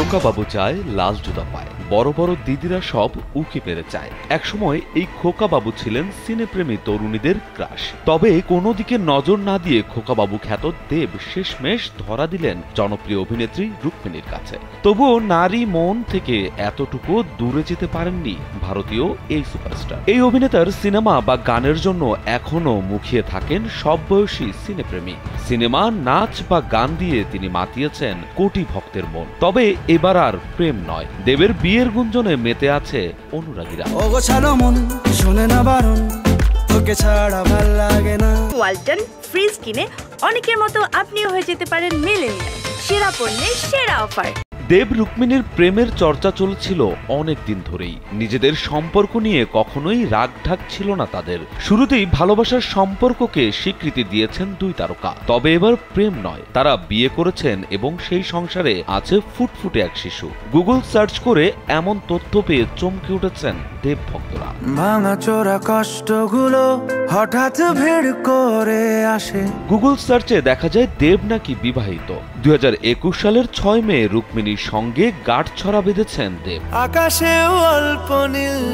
খোকা বাবু চায় লাল জুতা পায়, বড় বড় দিদিরা সব উকি পেরে চায়। একসময় এই খোকা বাবু ছিলেন সিনেপ্রেমী তরুণীদের ক্রাশ। তবে কোনো দিকে নজর না দিয়ে খোকা বাবু খ্যাত দেব শেষমেশ ধরা দিলেন জনপ্রিয় অভিনেত্রী রুক্মিণীর কাছে। তবুও নারী মন থেকে এতটুকু দূরে যেতে পারেননি ভারতীয় এই সুপারস্টার। এই অভিনেতার সিনেমা বা গানের জন্য এখনো মুখিয়ে থাকেন সব বয়সী সিনেপ্রেমী। সিনেমা, নাচ বা গান দিয়ে তিনি মাতিয়েছেন কোটি ভক্তের মন। তবে এবার আর প্রেম নয়, দেবের বিয়ের গুঞ্জনে মেতে আছে অনুরাগীরা। ওয়ালটন ফ্রিজ কিনে অনেকের মতো আপনিও হয়ে যেতে পারেন মিলেনিয়াল। সেরা পণ্যের সেরা অফার। দেব রুক্মিণীর প্রেমের চর্চা চলছিল অনেক দিন ধরেই। নিজেদের সম্পর্ক নিয়ে কখনোই রাগঢাক ছিল না তাদের। শুরুতেই ভালোবাসার সম্পর্ককে স্বীকৃতি দিয়েছেন দুই তারকা। তবে এবার প্রেম নয়, তারা বিয়ে করেছেন এবং সেই সংসারে আছে ফুটফুটে এক শিশু। গুগল সার্চ করে এমন তথ্য পেয়ে চমকে উঠেছেন দেব ভক্তরা। ভাঙাচোরা কষ্টগুলো হঠাৎ ভিড় করে আসে। গুগল সার্চে দেখা যায় দেব নাকি বিবাহিত। 2021 সালের 6 মে রুক্মিণীর সঙ্গে গাঁটছড়া বেঁধেছেন দেব। আকাশে অল্প নীল,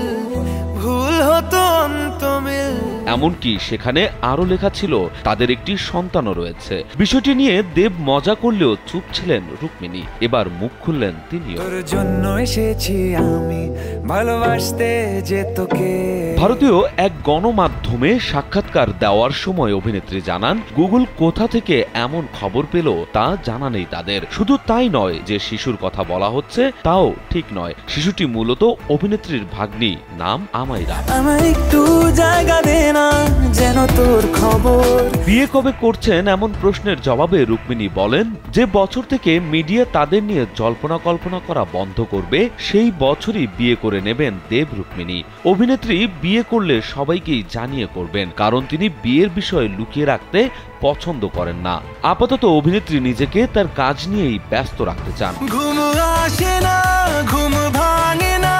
ভুল হতো অন্তমিল। এমনকি সেখানে আরো লেখা ছিল তাদের একটি সন্তানও রয়েছে। বিষয়টি নিয়ে দেব মজা করলেও চুপ ছিলেন রুক্মিণী। এবার মুখ খুললেন তিনিও। তোর জন্য এসেছি আমি ভালোবাসতে যে তোকে। ভারতীয় এক গণমাধ্যমে সাক্ষাৎকার দেওয়ার সময় অভিনেত্রী জানান, গুগল কোথা থেকে এমন খবর পেল তা জানা নেই তাদের। শুধু তাই নয়, যে শিশুর কথা বলা হচ্ছে তাও ঠিক নয়। শিশুটি মূলত অভিনেত্রীর ভাগ্নি, নাম আমাইরা। আমায় একটু জায়গা দে না, যেন তোর খবর। বিয়ে কবে করছেন এমন প্রশ্নের জবাবে রুক্মিণী বলেন, যে বছর থেকে মিডিয়া তাদের নিয়ে জল্পনা কল্পনা করা বন্ধ করবে সেই বছরই বিয়ে করে নেবেন দেব রুক্মিণী। অভিনেত্রী বিয়ে করলে সবাইকেই জানিয়ে করবেন, কারণ তিনি বিয়ের বিষয় লুকিয়ে রাখতে পছন্দ করেন না। আপাতত অভিনেত্রী নিজেকে তার কাজ নিয়েই ব্যস্ত রাখতে চান। ঘুম আসে না, ঘুম ভাঙে না।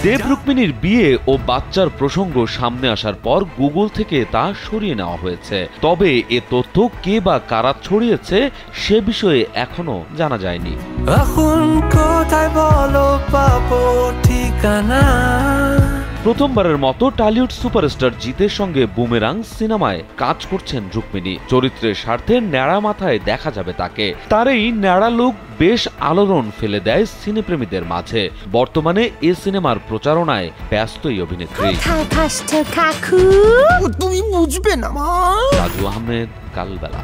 দেব রুক্মিণীর বিয়ে ও বাচ্চার প্রসঙ্গ সামনে আসার পর গুগল থেকে তা সরিয়ে নেওয়া হয়েছে। তবে এ তথ্য কে বা কারা ছড়িয়েছে সে বিষয়ে এখনো জানা যায়নি। এখন কোথায় বলো পাবো ঠিকানা? প্রথমবারের মতো টলিউড সুপারস্টার জিতের সঙ্গে বুমেরাং সিনেমায় কাজ করছেন রুক্মিণী। চরিত্রের স্বার্থে ন্যাড়া মাথায় দেখা যাবে তাকে। তার এই ন্যাড়া লুক বেশ আলোড়ন ফেলে দেয় সিনেপ্রেমীদের মাঝে। বর্তমানে এ সিনেমার প্রচারণায় ব্যস্ত এই অভিনেত্রী। তুমি বুঝবে না মা। রাজু আহমেদ, কালবেলা।